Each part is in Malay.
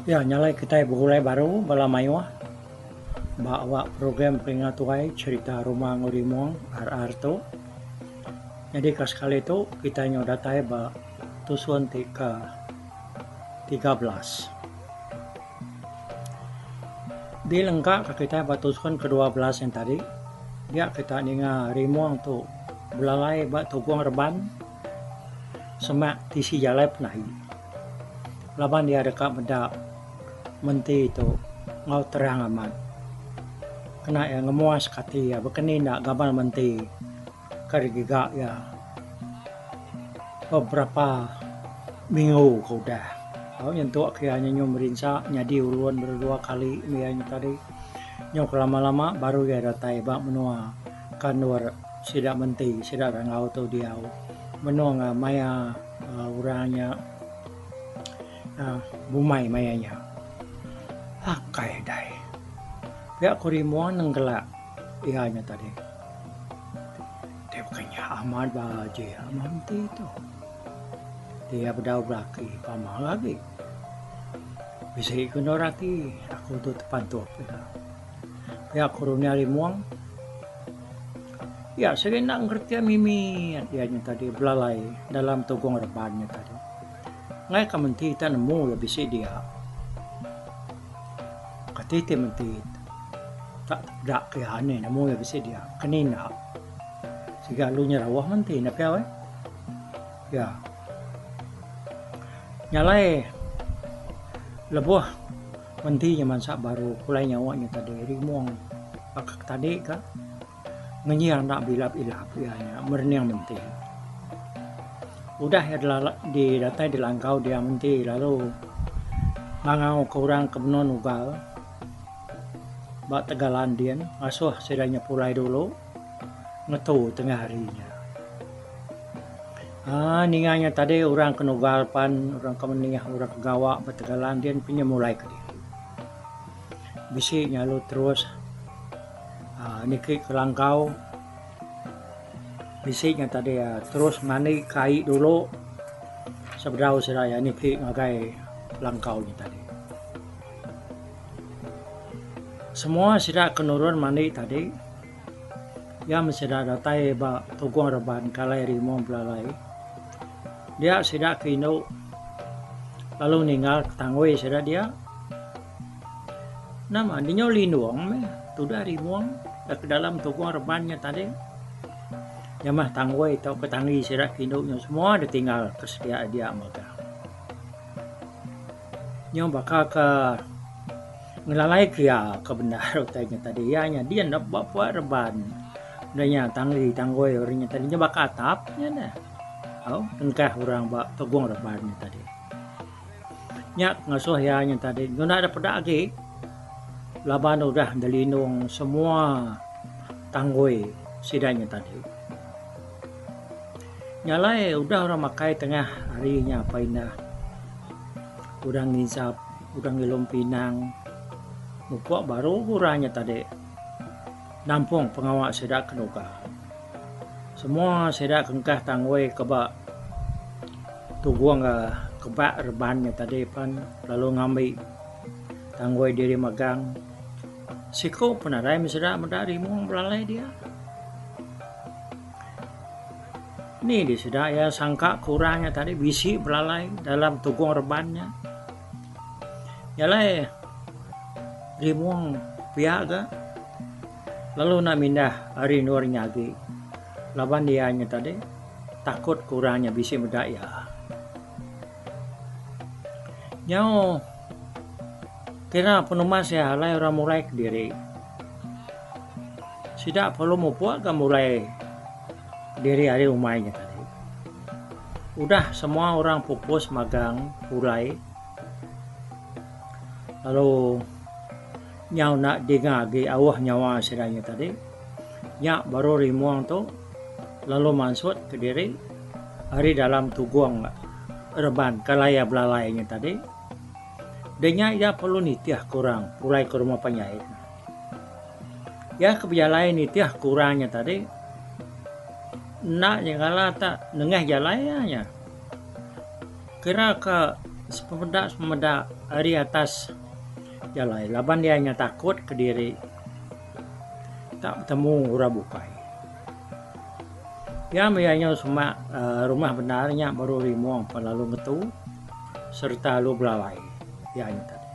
Ya, nyalai kita begulai baru bala mayuah bawa program pengatuai cerita rumah ngurimong RR tu. Jadi sekali itu kita nyodatai ba tusuan ke 13. Di lengkap kita batusuan ke-12 yang tadi. Dia kita ninga rimong tu belalai ba tuguang reban semak tisi jalai penahi. Laban dia dekat mendak menti itu ngau terang amat. Kena yang ngemuas kati ya bekeni nak gabal menti karigiga ya beberapa minggu kau dah. Kau nyentuh kianya nyo merinsa nyadi uluan berdua kali mianya tadi nyo lama-lama baru ya datai bak menua kanur sidak menti sidak rangau tu diau menua nga maya urangnya bumai mayanya akai dai pihak kurimuan nenggelak ianya tadi dia bukannya amat baje menti itu dia berdau belaki pamah lagi bisa ikut oraki aku tuh tepantup pihak kurunia rimuang ya saya nak ngerti mimi dianya tadi belalai dalam tugong rebannya tadi ngai kamenti ta nemu ya bisa dia katite menti tak dak kehane nemu ya bisa dia kenina siga lunya rawah menti na piawe ya nyalai lebuh menti nyaman sak baru kulai nyawanya tadi rimuang akak tadi ka ngenyang nak bilap-ilap ya merniang menti udah ya di datai di langkau dia menti lalu mangau kurang kebenon ugal bak tegalan dian asuh sedanya pulai dulu ngetu tengah harinya ninganya tadi orang kenugal pan orang kemeningah orang kegawa betegalan dian punya mulai ke dia bisi nyalu terus niki ke langkau bisiknya tadi ya terus mani kai dulu seberau seraya niki ngagai langkaunya tadi semua sudah kenurun mani tadi ya sudah datai ba tuguang reban kalai rimong belalai dia sudah kino lalu ninggal ketangwe sudah dia nama dinyo linuang me tudah rimong ke dalam tuguang rebannya tadi ya mah tangwe atau ketangi sirak induknya semua ditinggal kesedia dia maka nyo bakal ke ngelalai kia kebenar utainya tadi ya nya dia nak bawa reban danya tangi tangwe orangnya tadinya bakal atapnya nah engkah orang bak tegung rebannya tadi nyak ngasuh ya nya tadi guna ada pedagi laban udah delinung semua tangwe sidanya tadi nyalai udah orang makai tengah harinya apa indah udah ngisap udah ngilum pinang mupuk baru kurangnya tadi nampung pengawak sedak kenuka semua sedak kengkah tangwe kebak tuguang kebak rebannya tadi pan lalu ngambil tangwe diri magang siku penarai misalnya medari mung belalai dia ini di sudah ya sangka kurangnya tadi bisi belalai dalam tugung rebannya nyalai rimuang piaga lalu nak mindah hari nur nyagi laban dianya tadi takut kurangnya bisi medak ya nyau kira penumas ya halai orang mulai ke diri tidak perlu mupuak kan mulai diri hari umainya tadi udah semua orang pupus magang pulai lalu nyau nak dingagi awah nyawa sedanya tadi nyak baru rimuang tu lalu mansut ke diri hari dalam tuguang reban kalaya belalainya tadi denya ya perlu nitiah kurang pulai ke rumah penyair ya kebialai nitiah kurangnya tadi nak yang kalah tak nengah jalannya kira ke Sepemedak hari atas jalan. Laban dia hanya takut ke diri. Tak bertemu ura bukai. Ya mianya semua rumah benarnya baru rimuang lalu ngetu serta lu belalai. Ya ini tadi.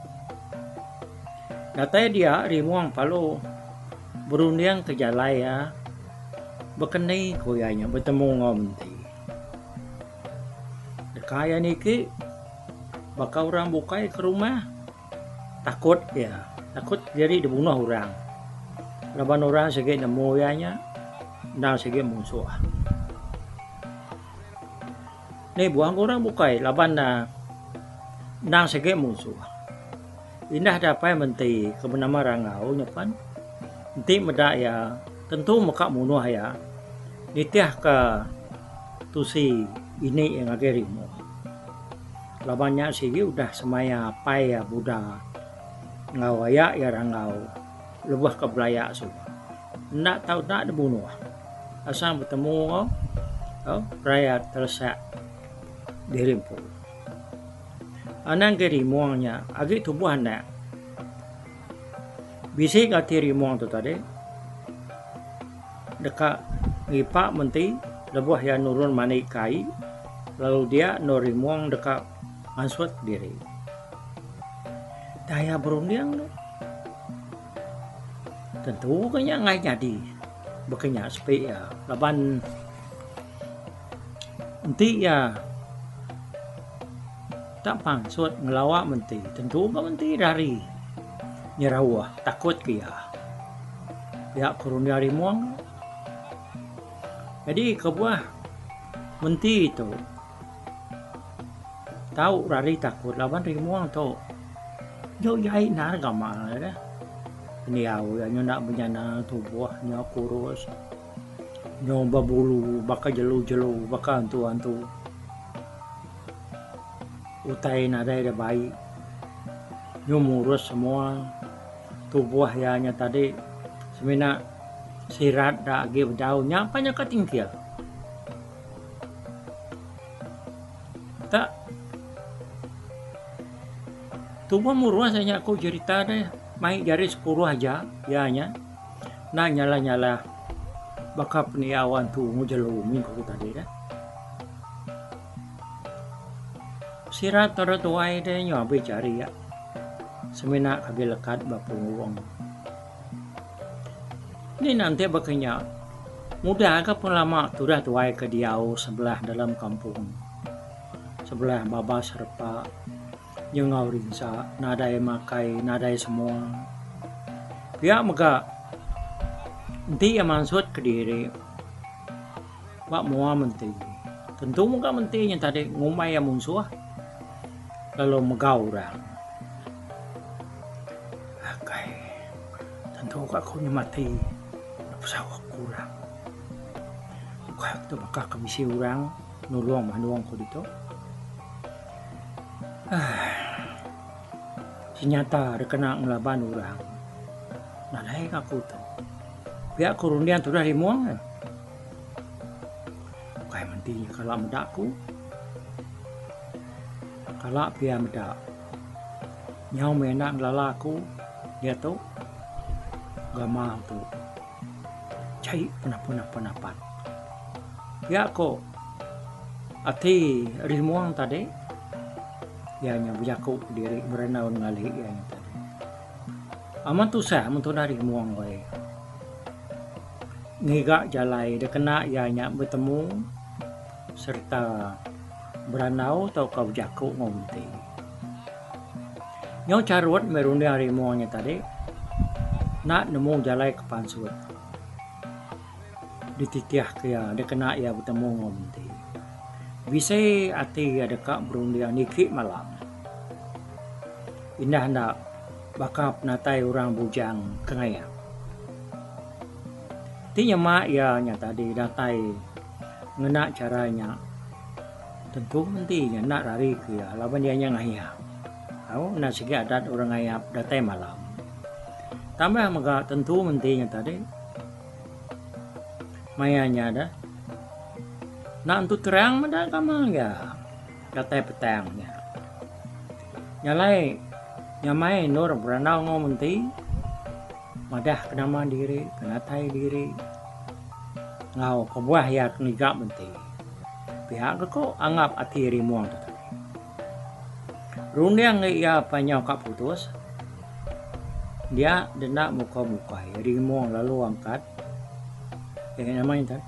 Katanya dia rimuang palu berunding ke jalaya berkenai koyanya bertemu ngomenti. Dekaya niki bakal orang bukai ke rumah takut ya takut jadi dibunuh orang. Laban orang segi nemu yanya dan segi musuh. Ni buang orang bukai laban na nang segi musuh. Indah dapat menti ke bernama rangau nyapan. Nanti meda ya tentu muka munuh ya. Nitiah ke tusi ini yang agerimu. Labannya segi udah semaya pai ya Buddha ngawaya ya rangau lebah ke belaya semua. Ndak tahu tak dibunuh. Asal bertemu raya tersak dirimpu. Anang kerimuangnya agak tubuh anda. Bisik hati rimuang tu tadi. Dekat ngipak menti lebah yang nurun manik kai. Lalu dia norimuang dekat answat diri. Daya berunding tentu kanya ngai jadi bekenya sepi ya laban nanti ya tak pangsut ngelawak menti tentu ka menti dari nyerawah takut kia ya kurun dari muang jadi kebuah menti itu tahu rari takut laban rimuang tu jauh jahit nar gamal dah ini ya nyo nak benyana tubuh nyo kurus nyo babulu baka jelu baka antu utai nadai dah baik nyo murus semua tubuh nya tadi semina sirat dah agi bedau nyapanya ketinggian tak tubuh murus hanya aku cerita deh mai jari 10 aja ya nya nah nyala baka peniawan tu ngujelu minggu tadi dah sirat toro tuai deh nyo abe cari ya semina kage lekat bapung ini nanti bakanya mudah ke pelama tudah tuai ke diau sebelah dalam kampung sebelah babas serpa yang ngau rinsa nadai makai nadai semua pihak mega nanti yang maksud ke diri wak mua menti tentu muka menti yang tadi ngumai yang musuh lalu megau orang akai tentu aku mati pesawat kurang waktu bakal kemisi orang nulung manuang ko dito Sinyata kena ngelaban orang. Nadai aku tu. Pihak kurundian tu dah rimuang. Kayak mentinya kalau medakku. Kalau pihak medak. Nyau menak ngelalaku. Dia tu. Gamau tu. Cai penapa. Pihak ko. Ati rimuang tadi. Ya nya bujaku diri berenau ngali ya tadi. Aman tu sah mentu dari muang wae. Ngiga jalai de kena ya nya bertemu serta beranau atau kau jaku ngomti. Nyo carut merunde hari muangnya tadi. Nak nemu jalai ke pansut. Dititiah kaya de kena ya bertemu ngomti. Bisa ati ada kak berundian niki malam. Indah nak bakap natai orang bujang kengaya. Tinya mak ya nya tadi datai ngena caranya. Tentu mentinya nak rari ke ya lawan dia nya ngaya. Kau nak segi adat orang ngayap datai malam. Tambah maka tentu mentinya tadi. Mayanya dah. Nak untuk terang mana kamal ya, kata petangnya. nyalai nyamai nur beranau ngomenti madah kena mandiri kena tai diri ngau kebuah ya keniga menti pihak ko anggap ati rimuang tadi rundiang ia panyau kak putus dia denak muka-muka rimuang lalu angkat yang namanya tadi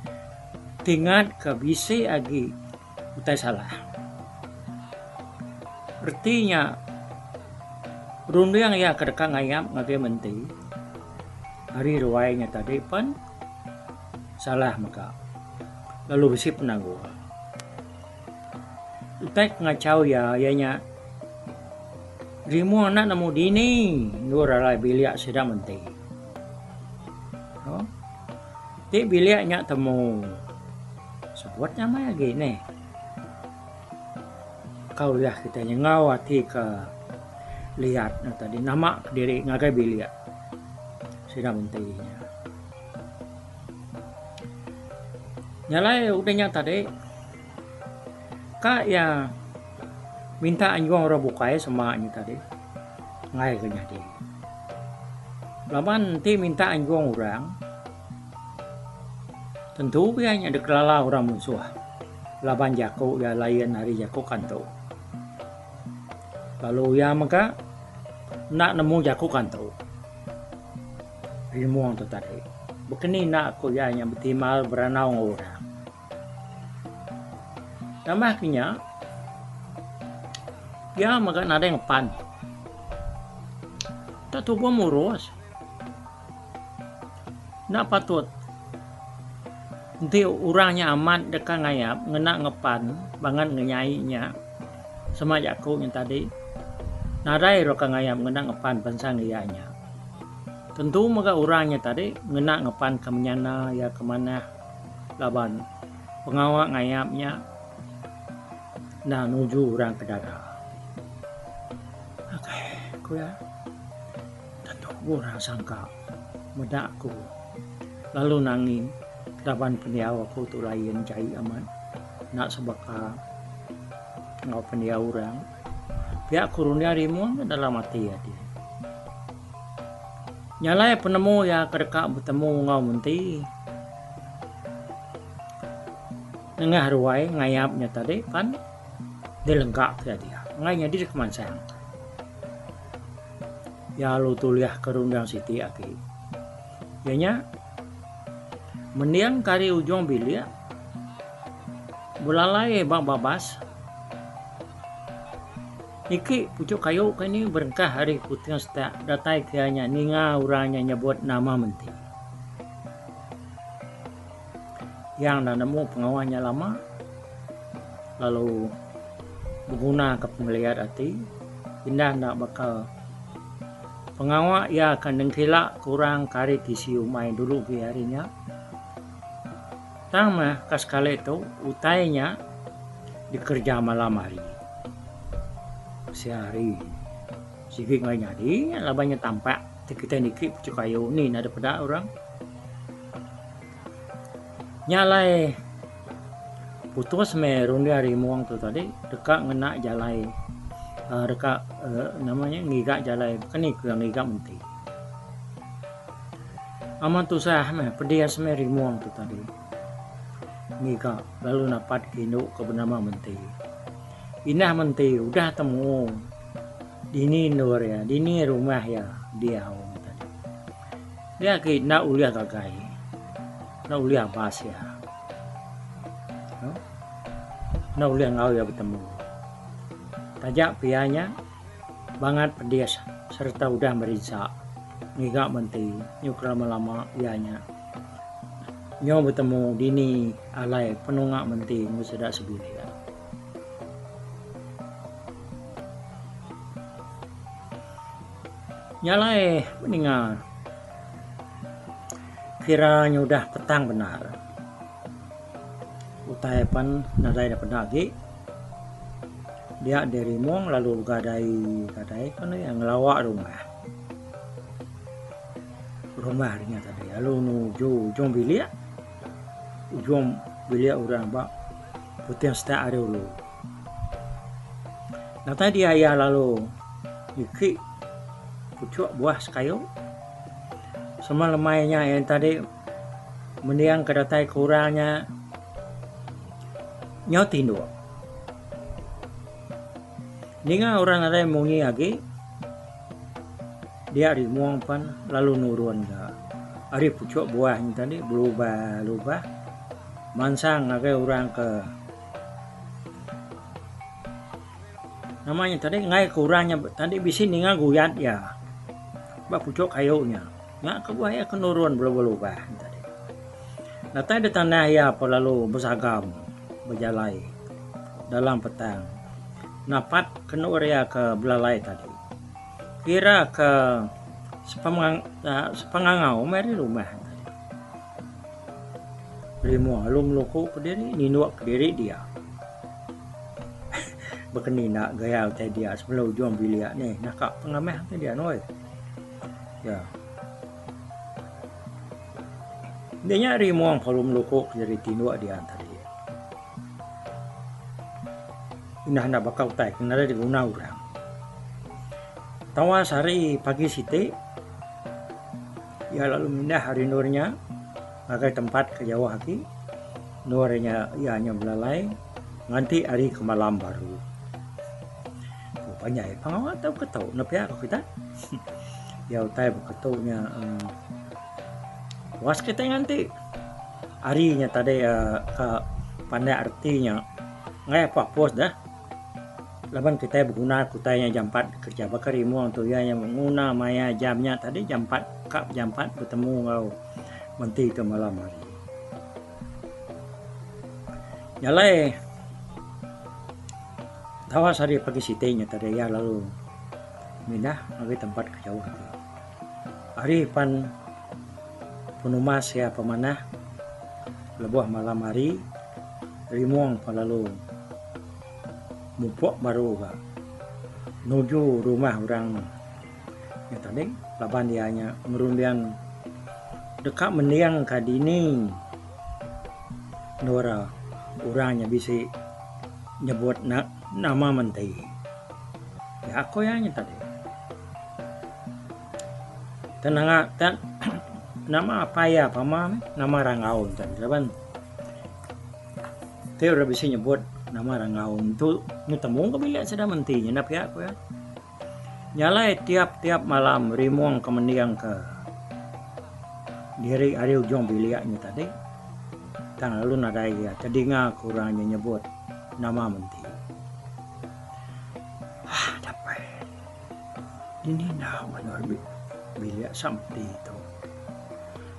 tingkat ke bisi agi utai salah artinya rundiang ia kedekang ayam ngagai menti hari ruwainya tadi pan salah maka lalu besi penangguh utai ngacau ya ianya rimu anak namu dini nur alai biliak sedang menti oh ti biliaknya temu sebutnya mah gini kau lihat kita ngau hati ke lihat nah tadi nama diri ngagai biliak sedang mentinya nyalai udahnya tadi kak ya minta anjuang orang bukai semaknya tadi ngai ke jadi laman nanti minta anjuang orang tentu biasanya dikelala orang musuh laban jago ya lain hari jago kanto lalu ya maka nak nemu jago kanto rimuang tu tadi begini nak aku ya yang betimal beranau orang namanya ya maka nada yang pan tak tubuh murus nak patut nanti orangnya aman dekat ngayap ngenak ngepan banget ngenyainya sama jago yang tadi nadai roka ngayap ngenak ngepan pensang ianya tentu maka orangnya tadi ngenak ngepan ke menyana ya kemana laban pengawak ngayapnya nah nuju orang ke darat oke aku ya tentu orang sangka medakku lalu nangin laban pendiaw aku tu lain cai aman nak sebaka ngau pendiaw orang pihak kurunia rimuan dalam mati ya dia nyalai penemu ya kedekak bertemu ngau menti nengah ruai ngayapnya tadi pan dia lengkap ya dia ngainya dia kemansang ya lu tuliah kerundang siti aki ianya mendiang kari ujung bilia belalai bang babas iki pucuk kayu kini berengkah hari putih setak datai kianya ninga urangnya nyebut nama menti yang dah nemu pengawalnya lama lalu berguna ke penglihat hati indah nak bakal pengawal ya akan dengkilak kurang kari kisiu main dulu harinya tang mah kaskala itu utainya dikerja malam hari sehari sikit nggak jadi labanya tampak kita niki pucuk kayu nih ada pada orang nyalai putus merun dari muang tu tadi dekat ngena jalai dekat namanya ngigak jalai kan ni yang ngigak menti aman tu sah mah pedia semeri muang tu tadi ngigak lalu napat kinu ke bernama menti inah menti udah temu dini nur ya dini rumah ya dia tadi dia ke nak uliah gagai nak uliah bas ya nak uliah ngau ya bertemu tajak pianya banget pedes serta udah merisa ngigak menti nyuk lama-lama ianya nyo bertemu dini alai penungak menti ngusedak sebilia nyalai meninggal kiranya udah petang benar utaipan nadai dapat lagi dia dari mong lalu gadai kan yang ngelawak rumahnya tadi lalu nuju ujung bilia orang bak putih setak ada dulu nah tadi ayah lalu iki pucuk buah sekayu sama lemainya yang tadi mendiang kedatai kurangnya nyotin dua. Ninga orang ada yang mungi lagi dia rimuang pan lalu nurun ga ari pucuk buah yang tadi berubah mansang agak orang ke namanya tadi ngai kurangnya tadi bisi ninga guyat ya bak pucuk kayunya nggak ke buah ya kenurun berubah tadi nah tadi tanah ya lalu bersagam berjalai dalam petang napat kenur ya ke belalai tadi kira ke sepangangau meri rumah tadi rimu alum loko kediri ninuak kediri dia bekeni nak gaya tadi dia sebelum juang bilia nih nak pengameh tadi dia noi ya dia nyari muang palum loko kediri tinuak dia tadi indah nak bakal tai kena ada diguna orang tawa sehari pagi site ya lalu mindah hari nurnya pakai tempat ke jauh hati nurnya ianya belalai nganti hari ke malam baru rupanya pengawal tahu ketau napi aku kita ya utai ketaunya was kita nganti harinya tadi ke pandai artinya ngai apa pos dah laban kita berguna kutanya jam 4 kerja bakar imu untuk yang menguna maya jamnya tadi jam 4 kap jam 4 bertemu kau menti ke malam hari nyalai tawa sari pagi sitenya tadi ya lalu mindah lagi tempat kejauhan hari pan penumas ya pemanah lebuh malam hari rimuang palalu mupok baru ga nuju rumah orang yang tadi laban dianya ngerundian dekat mendiang kadini nora orangnya bisa nyebut nama menteri ya aku yang tadi tenang nama apa ya pamam nama rangaun tadi laban dia udah bisa nyebut nama rangaun itu ngetemu kebiliak sedang mentinya napi aku ya nyalai tiap malam rimuang kemendiang ke diri hari ujung biliaknya tadi kan lalu nadai ya tadi nggak kurangnya nyebut nama menti dapat ini nama benar biliak sampai itu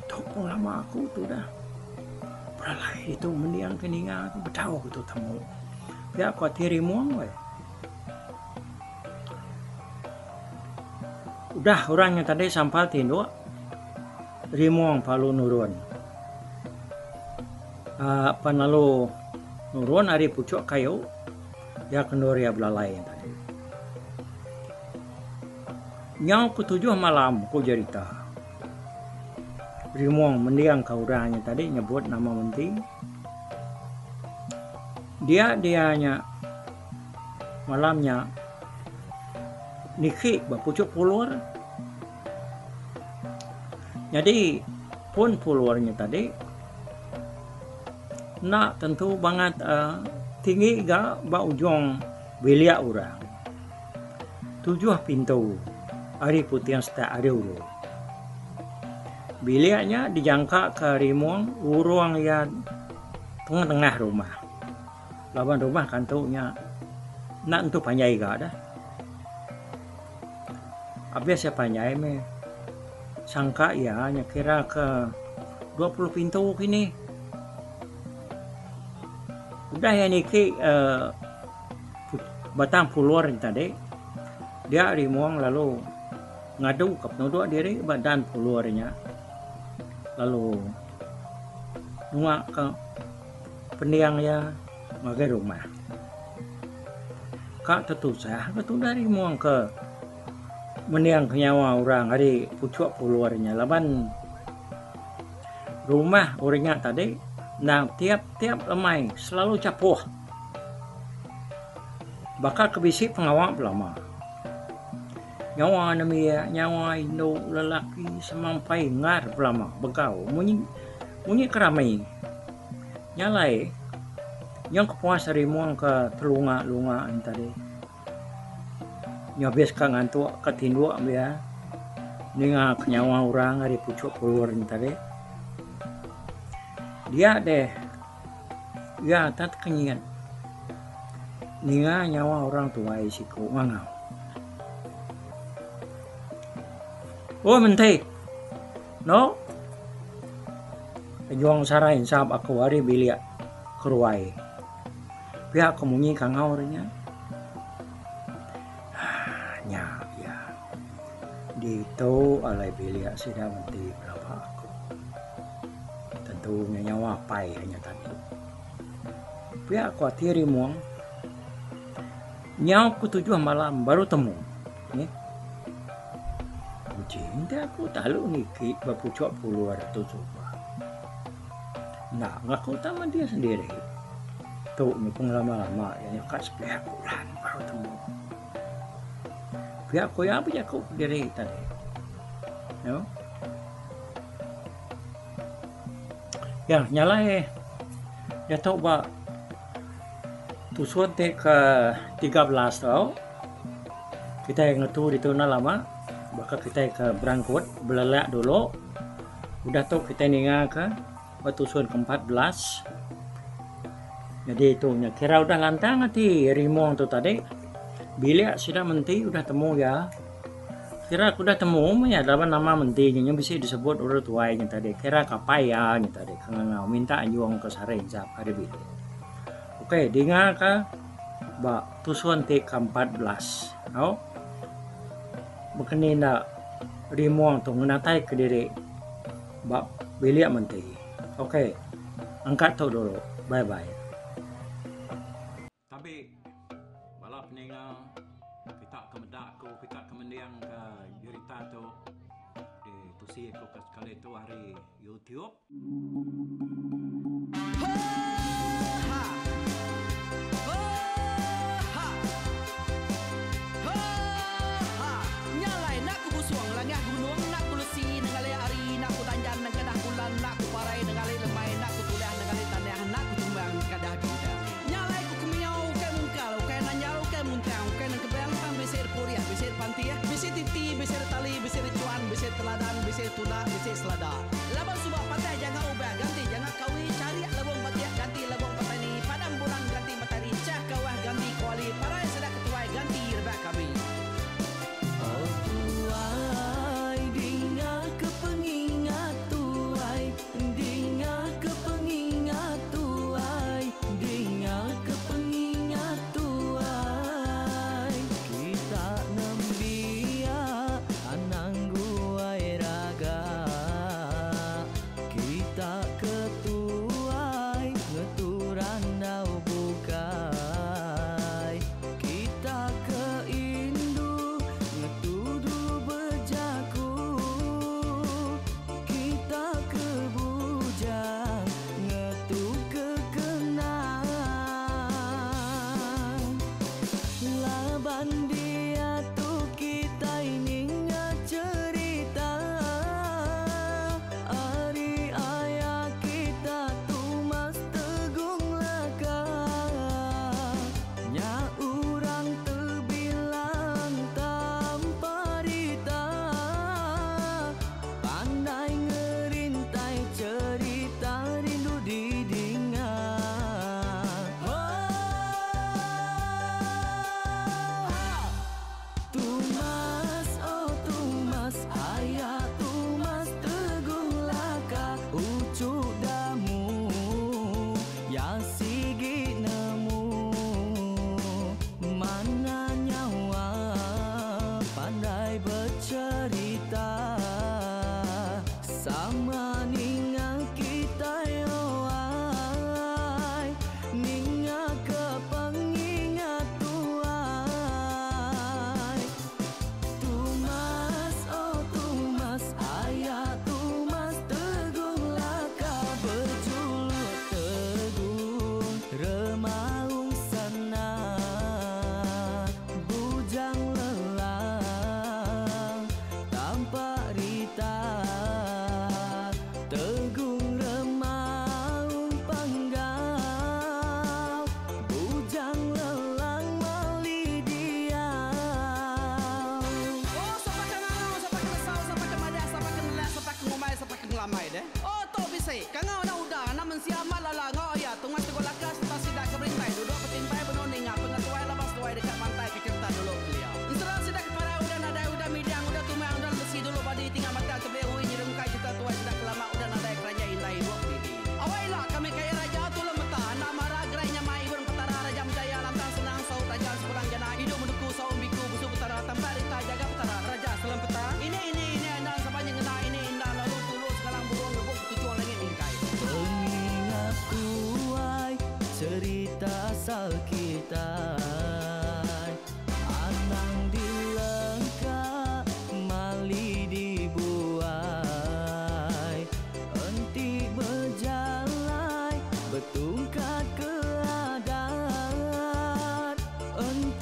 topong lama aku tuh dah peralai itu mendiang keninga aku bertahu itu temu ya aku tiri muang we. Udah orangnya tadi sampal tindo rimuang palu nurun panalu nurun hari pucuk kayu ya kendur ya belalai tadi nyau ketujuh malam ku cerita rimuang mendiang kau orangnya tadi nyebut nama menti dianya malamnya niki bapucuk puluar jadi pun puluarnya tadi nak tentu banget tinggi ga ba ujung belia orang 7 pintu hari putih yang setiap hari uru biliaknya dijangka ke rimuang uruang yang tengah-tengah rumah lawan rumah kantornya nak untuk panjai gak ada habis ya panjai me sangka ya hanya kira ke 20 pintu kini udah ya niki batang puluar tadi dia rimuang lalu ngadu ke penuduk diri badan puluarnya lalu nuak ke pendiang ya magai rumah kak tetusah betul dari muang ke mendiang kenyawa orang hari pucuk puluarnya laban rumah orangnya tadi nah tiap lemai selalu capuh bakal kebisik pengawal lama nyawa namia nyawa Indo lelaki semampai ngar pelama begau munyi keramai nyalai yang kepuas rimuang ke telunga-lunga tadi nyobes ka ngantuk ketinduk ya ninga nyawa orang hari pucuk keluar tadi dia deh ya tat kenyian ninga nyawa orang tua isiku ngangau oh mentei no juang sarain sahab aku hari bilia keruai pihak kemunyi kangau rinya nya ya dito alai bilia sudah mentei berapa aku tentunya nyawa pai hanya tadi pihak khawatir muang nyawa ku 7 malam baru temu nih cinta aku talu niki bapucok puluhan atau coba nah ngaku sama dia sendiri tuh nih pengalaman-lama yang nyekat 10 bulan baru temu pihak aku yang apa aku diri tadi no? Ya nyala ya tahu ba tusuan ke 13 tau kita yang ngetu di tuna lama bakal kita ke berangkut belalak dulu udah tuh kita ninga ke tusuan ke-14 jadi itu kira udah lantang hati rimong tuh tadi bilik sudah menti udah temu ya kira aku udah temu ya dapat nama mentinya bisa disebut udah tuainya tadi kira kapaya nya tadi kangau minta anjuang ke sareng jap hari bilik oke dinga ke ba tusuan ke-14 oh bukannya rimong tuh menatai ke diri bak bilik menti oke angkat tuh dulu bye bye tapi balap ninga kita kemedak ko kita kemendiang ke cerita tuh di tusi ko kali itu hari YouTube teladan bisa tuna bisa selada labang subak patai jangan ubah ganti jangan kawi cari labang patai ganti labang petani padam bulan ganti matahari cah kawah ganti kuali parai sedang ketuai ganti rebak kami oh tuai dinga kepengingat tuai dinga kepengingat tuai dinga kepengingat tuai kita nembia ananggu kita ketuai ngeturan nau bukai kita ke Indu ngetudu bejaku kita ke Bujang ngetu ke Kenang laban dia tuh kita ini cerita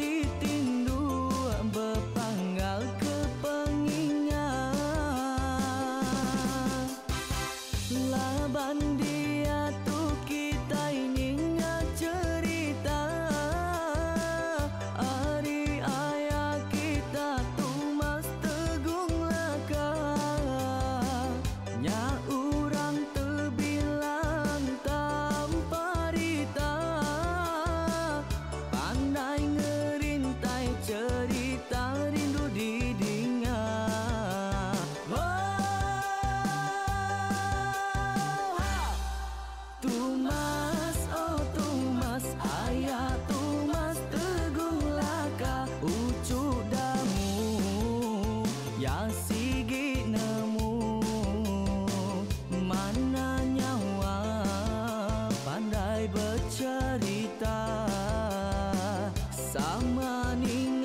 titindu berpanggal ke pengingat. Laban dia tu kita ini cerita, hari ayah kita tu mas tegung laka. Nya urang terbilang tanpa rita, pandai ngerintai cerita rindu didingat. Tumas, oh Tumas, ayah Tumas tegung laka. Ucuk damu ya sigi nemu, mana nyawa pandai bercerita sama ning